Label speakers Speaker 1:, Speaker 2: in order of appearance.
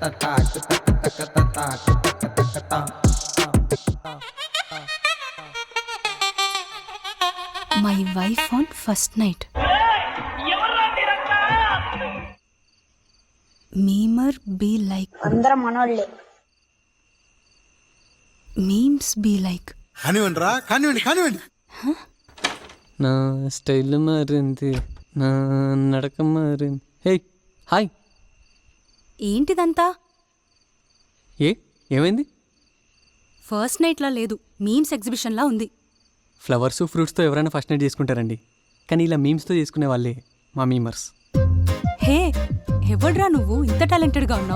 Speaker 1: My wife on first night. Memer be like.
Speaker 2: అందరం మనోళ్ళే.
Speaker 1: Memes be like.
Speaker 3: కానివ్వండి రా, కానివ్వండి.
Speaker 4: నా స్టైల్ మారింది, నా నడక మారింది. Hey hi.
Speaker 1: ఏంటిదంతా?
Speaker 4: ఏమైంది?
Speaker 1: ఫస్ట్ నైట్లా లేదు, మీమ్స్ ఎగ్జిబిషన్లా ఉంది.
Speaker 4: ఫ్లవర్స్ ఫ్రూట్స్తో ఎవరైనా ఫస్ట్ నైట్ చేసుకుంటారండి, కానీ ఇలా మీమ్స్తో చేసుకునే వాళ్ళే మా మీమర్స్.
Speaker 1: హే, ఎవడ్రా నువ్వు ఇంత టాలెంటెడ్గా ఉన్నావు?